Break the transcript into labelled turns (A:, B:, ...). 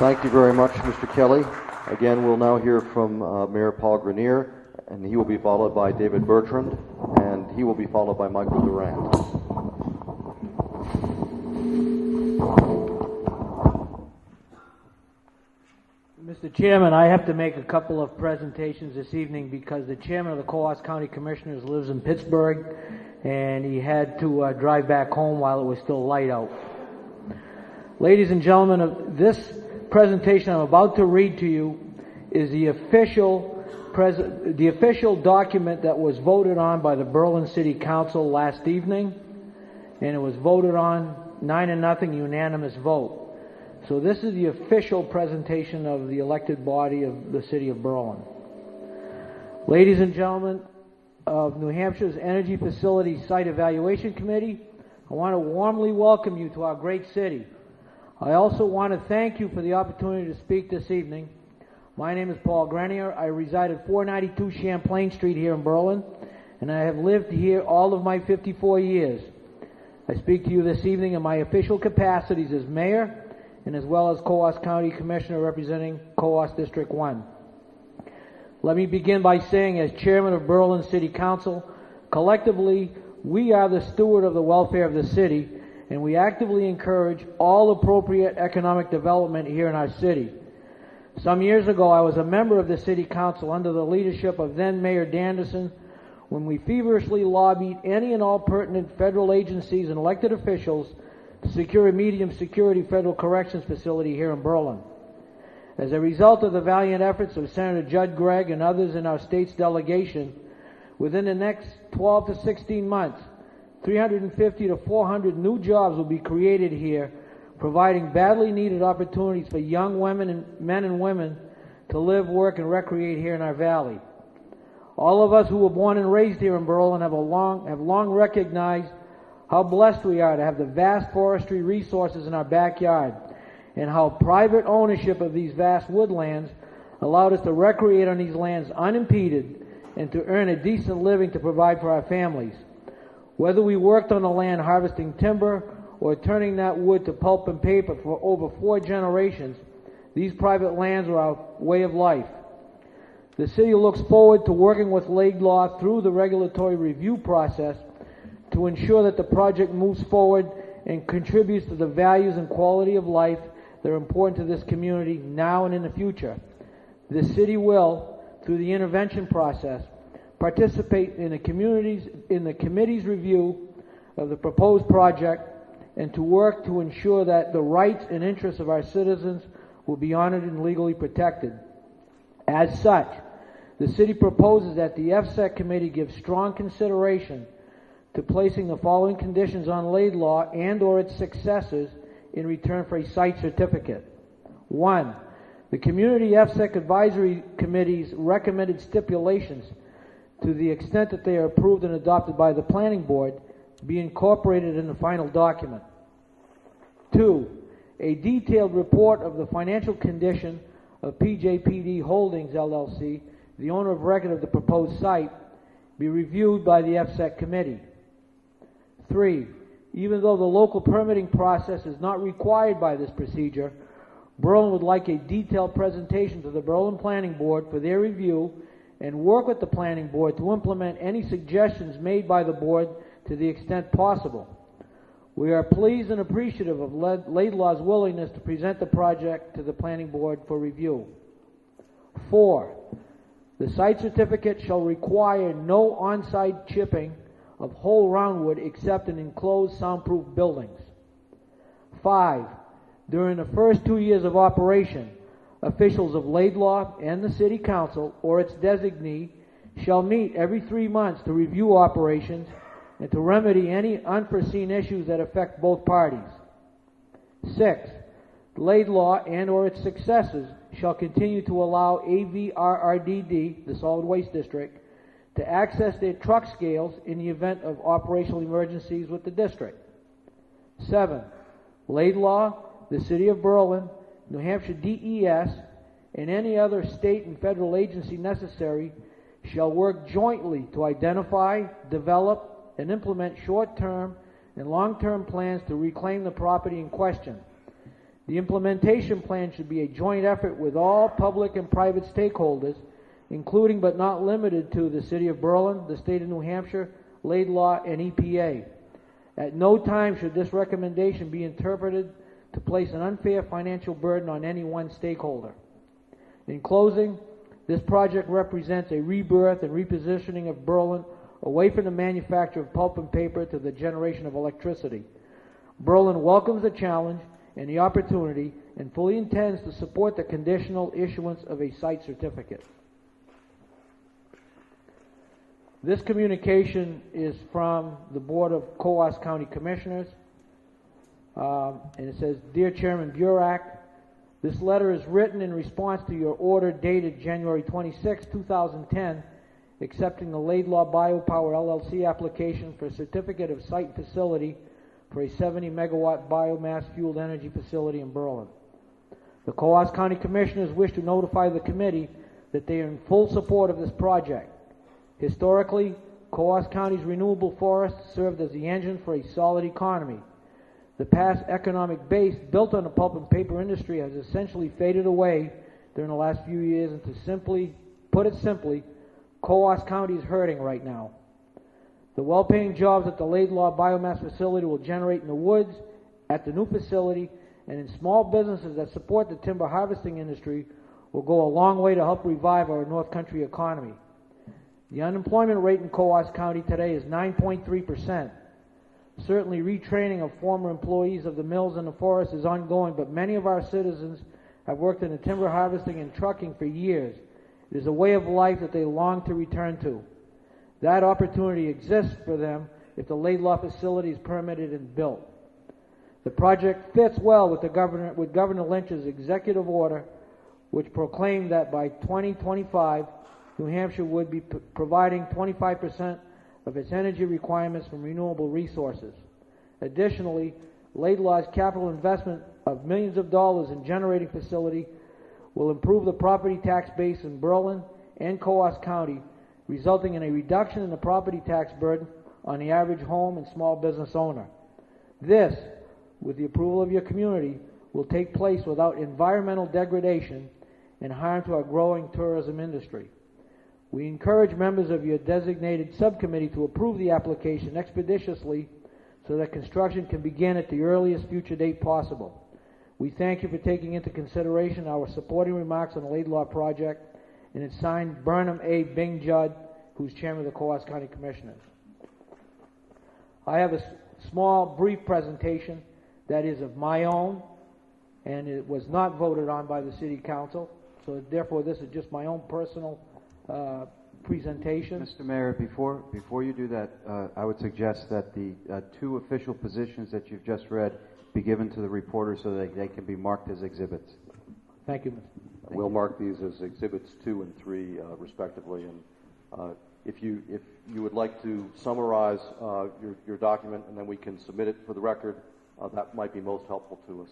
A: Thank you very much, Mr. Kelly. Again, we'll now hear from Mayor Paul Grenier, and he will be followed by David Bertrand, and he will be followed by Michael Durand.
B: Mr. Chairman, I have to make a couple of presentations this evening because the chairman of the Coos County Commissioners lives in Pittsburgh, and he had to drive back home while it was still light out. Ladies and gentlemen, this presentation I'm about to read to you is the official document that was voted on by the Berlin City Council last evening, and it was voted on 9-0 unanimous vote. So this is the official presentation of the elected body of the City of Berlin. Ladies and gentlemen of New Hampshire's Energy Facility Site Evaluation Committee, I want to warmly welcome you to our great city. I also want to thank you for the opportunity to speak this evening. My name is Paul Grenier. I reside at 492 Champlain Street here in Berlin, and I have lived here all of my 54 years. I speak to you this evening in my official capacities as mayor and as well as Coos County Commissioner representing Coos District 1. Let me begin by saying, as chairman of Berlin City Council, collectively we are the steward of the welfare of the city, and we actively encourage all appropriate economic development here in our city. Some years ago, I was a member of the City Council under the leadership of then Mayor Danderson when we feverishly lobbied any and all pertinent federal agencies and elected officials to secure a medium security federal corrections facility here in Berlin. As a result of the valiant efforts of Senator Judd Gregg and others in our state's delegation, within the next 12 to 16 months, 350 to 400 new jobs will be created here, providing badly needed opportunities for young men and women to live, work, and recreate here in our valley. All of us who were born and raised here in Berlin have long recognized how blessed we are to have the vast forestry resources in our backyard, and how private ownership of these vast woodlands allowed us to recreate on these lands unimpeded and to earn a decent living to provide for our families. Whether we worked on the land harvesting timber or turning that wood to pulp and paper for over 4 generations, these private lands are our way of life. The city looks forward to working with Laidlaw through the regulatory review process to ensure that the project moves forward and contributes to the values and quality of life that are important to this community now and in the future. The city will, through the intervention process, participate in the committee's review of the proposed project and to work to ensure that the rights and interests of our citizens will be honored and legally protected. As such, the city proposes that the FSEC committee give strong consideration to placing the following conditions on Laidlaw and or its successors in return for a site certificate. 1. The Community FSEC Advisory Committee's recommended stipulations, to the extent that they are approved and adopted by the Planning Board, be incorporated in the final document. 2. A detailed report of the financial condition of PJPD Holdings, LLC, the owner of record of the proposed site, be reviewed by the FSEC committee. 3. Even though the local permitting process is not required by this procedure, Berlin would like a detailed presentation to the Berlin Planning Board for their review and work with the Planning Board to implement any suggestions made by the Board to the extent possible. We are pleased and appreciative of Laidlaw's willingness to present the project to the Planning Board for review. 4. The site certificate shall require no on-site chipping of whole roundwood except in enclosed soundproof buildings. 5. During the first 2 years of operation, officials of Laidlaw and the City Council or its designee shall meet every 3 months to review operations and to remedy any unforeseen issues that affect both parties. 6. Laidlaw and or its successors shall continue to allow AVRRDD, the Solid Waste District, to access their truck scales in the event of operational emergencies with the district. 7. Laidlaw, the City of Berlin, New Hampshire DES, and any other state and federal agency necessary shall work jointly to identify, develop, and implement short-term and long-term plans to reclaim the property in question. The implementation plan should be a joint effort with all public and private stakeholders, including but not limited to the City of Berlin, the State of New Hampshire, Laidlaw, and EPA. At no time should this recommendation be interpreted to place an unfair financial burden on any one stakeholder. In closing, this project represents a rebirth and repositioning of Berlin away from the manufacture of pulp and paper to the generation of electricity. Berlin welcomes the challenge and the opportunity and fully intends to support the conditional issuance of a site certificate. This communication is from the Board of Coos County Commissioners, and it says, Dear Chairman Burak, this letter is written in response to your order dated January 26, 2010, accepting the Laidlaw Biopower LLC application for a certificate of site and facility for a 70-megawatt biomass-fueled energy facility in Berlin. The Coos County Commissioners wish to notify the committee that they are in full support of this project. Historically, Coos County's renewable forests served as the engine for a solid economy. The past economic base built on the pulp and paper industry has essentially faded away during the last few years, and to put it simply, Coos County is hurting right now. The well-paying jobs that the Laidlaw biomass facility will generate in the woods, at the new facility, and in small businesses that support the timber harvesting industry will go a long way to help revive our North Country economy. The unemployment rate in Coos County today is 9.3%. Certainly retraining of former employees of the mills and the forest is ongoing, but many of our citizens have worked in the timber harvesting and trucking for years. It is a way of life that they long to return to. That opportunity exists for them if the Laidlaw facility is permitted and built. The project fits well with Governor Lynch's executive order, which proclaimed that by 2025, New Hampshire would be providing 25% of its energy requirements from renewable resources. Additionally, Laidlaw's capital investment of millions of dollars in generating facility will improve the property tax base in Berlin and Coos County, resulting in a reduction in the property tax burden on the average home and small business owner. This, with the approval of your community, will take place without environmental degradation and harm to our growing tourism industry. We encourage members of your designated subcommittee to approve the application expeditiously so that construction can begin at the earliest future date possible. We thank you for taking into consideration our supporting remarks on the Laidlaw project, and it's signed Burnham A. Bing Judd, who's chairman of the Coos County Commissioners. I have a small, brief presentation that is of my own, and it was not voted on by the City Council, so therefore this is just my own personal presentation.
C: Mr. Mayor, before you do that, I would suggest that the two official positions that you've just read be given to the reporters so that they can be marked as exhibits.
B: Thank you, Mr.
A: We'll mark these as exhibits 2 and 3, respectively. And if you would like to summarize your document, and then we can submit it for the record, that might be most helpful to us.